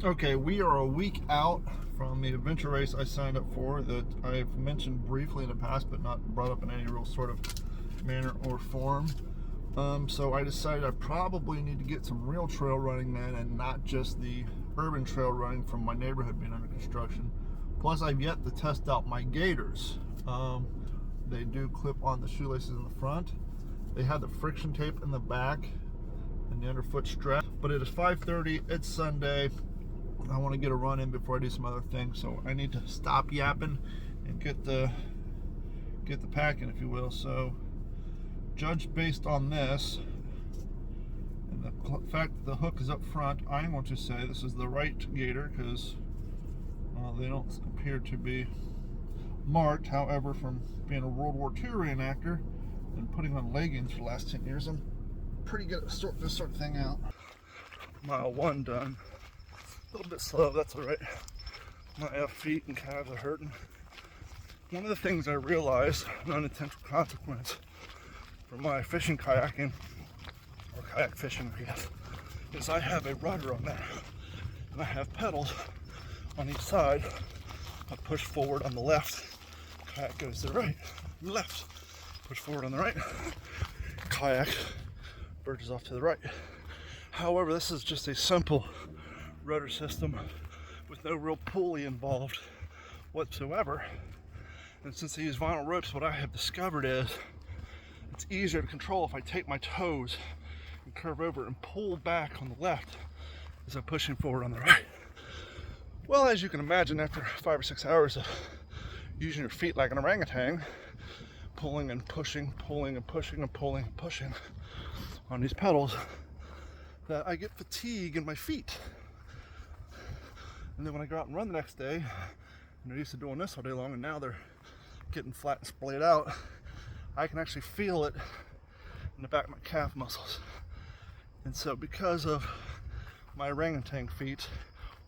Okay, we are a week out from the adventure race I signed up for that I've mentioned briefly in the past, but not brought up in any real sort of manner or form. So I decided I probably need to get some real trail running then, and not just the urban trail running from my neighborhood being under construction. Plus, I've yet to test out my gaiters. They do clip on the shoelaces in the front. They have the friction tape in the back and the underfoot strap. But it is 5:30, it's Sunday. I want to get a run in before I do some other things, so I need to stop yapping and get the packing, if you will. So judge based on this and the fact that the hook is up front, I'm going to say this is the right gaiter because they don't appear to be marked. However, from being a World War II reenactor and putting on leggings for the last 10 years, I'm pretty good at sorting this sort of thing out. Mile 1 done. A little bit slow, that's all right. My feet and calves are hurting. One of the things I realized, an unintended consequence for my fishing kayaking, or kayak fishing I guess, is I have a rudder on there. And I have pedals on each side. I push forward on the left, kayak goes to the right, left. Push forward on the right, kayak verges off to the right. However, this is just a simple rudder system with no real pulley involved whatsoever. And since I use vinyl ropes, what I have discovered is it's easier to control if I take my toes and curve over and pull back on the left as I'm pushing forward on the right. Well, as you can imagine, after 5 or 6 hours of using your feet like an orangutan, pulling and pushing, pulling and pushing and pulling and pushing on these pedals, that I get fatigue in my feet. And then when I go out and run the next day, and they're used to doing this all day long, and now they're getting flat and splayed out, I can actually feel it in the back of my calf muscles. And so because of my orangutan feet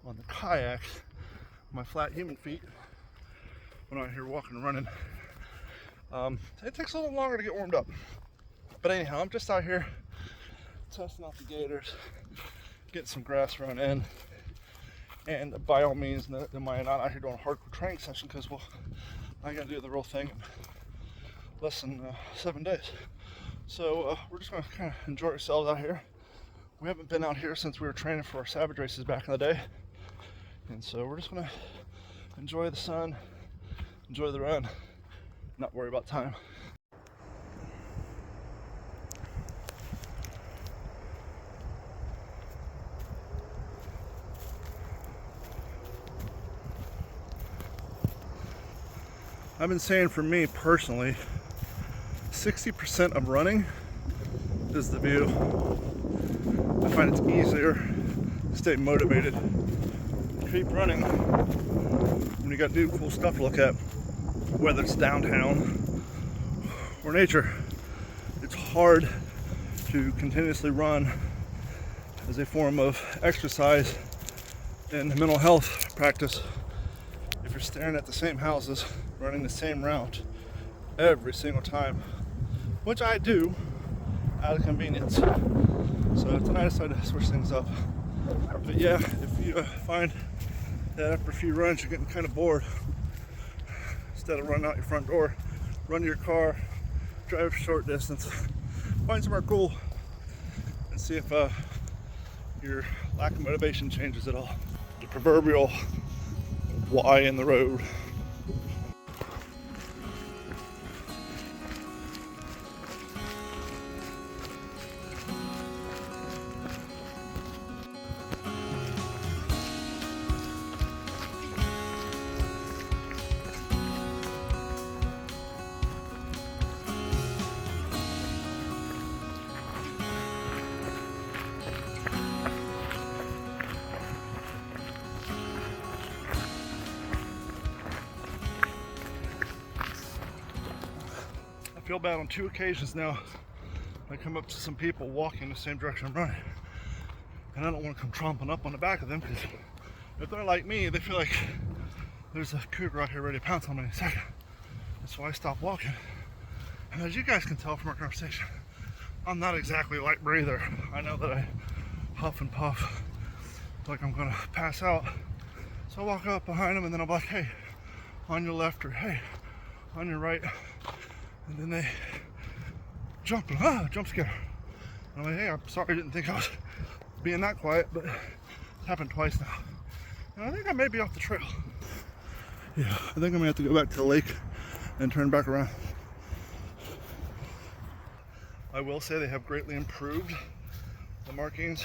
on the kayak, my flat human feet, when I'm out here walking and running, it takes a little longer to get warmed up. But anyhow, I'm just out here testing out the gaiters, getting some grass run in, and by all means, am I not out here doing a hardcore training session, because, well, I gotta do the real thing in less than 7 days. So we're just gonna kind of enjoy ourselves out here. We haven't been out here since we were training for our Savage races back in the day, and so we're just gonna enjoy the sun, enjoy the run, not worry about time. I've been saying, for me personally, 60% of running is the view. I find it's easier to stay motivated, keep running when you got new cool stuff to look at, whether it's downtown or nature. It's hard to continuously run as a form of exercise and mental health practice if you're staring at the same houses, running the same route every single time, which I do out of convenience. So tonight I decided to switch things up. But yeah, if you find that after a few runs you're getting kind of bored, instead of running out your front door, run to your car, drive a short distance, find somewhere cool, and see if your lack of motivation changes at all. The proverbial Y in the road. I feel bad on 2 occasions now. I come up to some people walking the same direction I'm running, and I don't want to come tromping up on the back of them, because if they're like me, they feel like there's a cougar out here ready to pounce on me in a second. And so I stop walking. And as you guys can tell from our conversation, I'm not exactly a light breather. I know that I huff and puff like I'm gonna pass out. So I walk up behind them and then I'm like, hey, on your left, or hey, on your right. And then they jump scare. And I'm like, hey, I'm sorry, I didn't think I was being that quiet, but it's happened twice now. And I think I may be off the trail. Yeah, I think I'm gonna have to go back to the lake and turn back around. I will say they have greatly improved the markings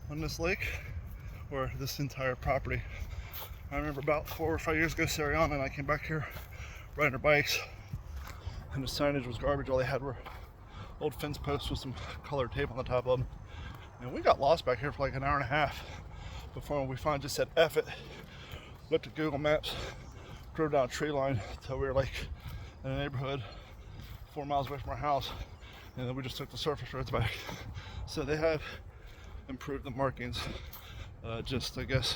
on this lake, or this entire property. I remember about 4 or 5 years ago, Sariana and I came back here riding our bikes, and the signage was garbage. All they had were old fence posts with some colored tape on the top of them. And we got lost back here for like an hour and a half before we finally just said F it, looked at Google Maps, drove down a tree line until we were like in a neighborhood 4 miles away from our house, and then we just took the surface roads back. So they have improved the markings. Just, I guess,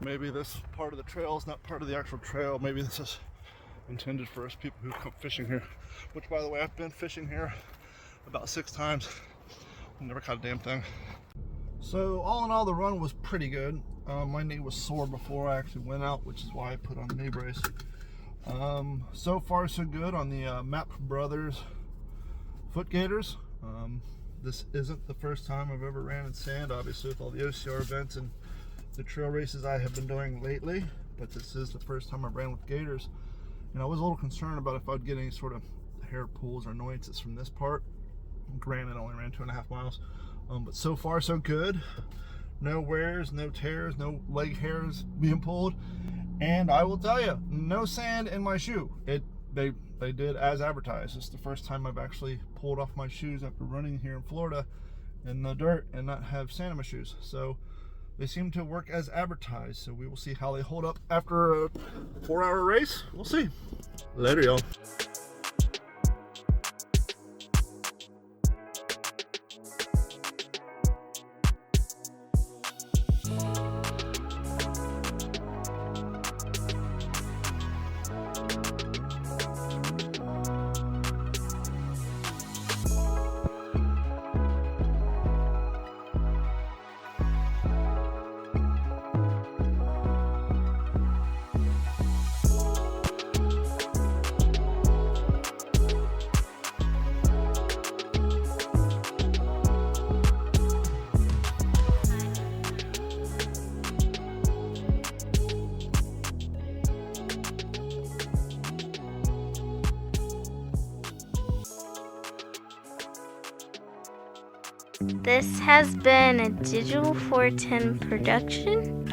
maybe this part of the trail is not part of the actual trail. Maybe this is intended for us people who come fishing here, which, by the way, I've been fishing here about 6 times. Never caught a damn thing. So all in all, the run was pretty good. My knee was sore before I actually went out, which is why I put on the knee brace. So far so good on the Map Brothers foot gaiters. This isn't the first time I've ever ran in sand, obviously, with all the OCR events and the trail races I have been doing lately, but this is the first time I've ran with gaiters. And I was a little concerned about if I'd get any sort of hair pulls or annoyances from this part. Granted, I only ran 2.5 miles, but so far so good. No wears, no tears, no leg hairs being pulled, and I will tell you, no sand in my shoe. They did as advertised. It's the first time I've actually pulled off my shoes after running here in Florida in the dirt and not have sand in my shoes. So they seem to work as advertised. So we will see how they hold up after a 4-hour race. We'll see. Later, y'all. This has been a Digital 410 production.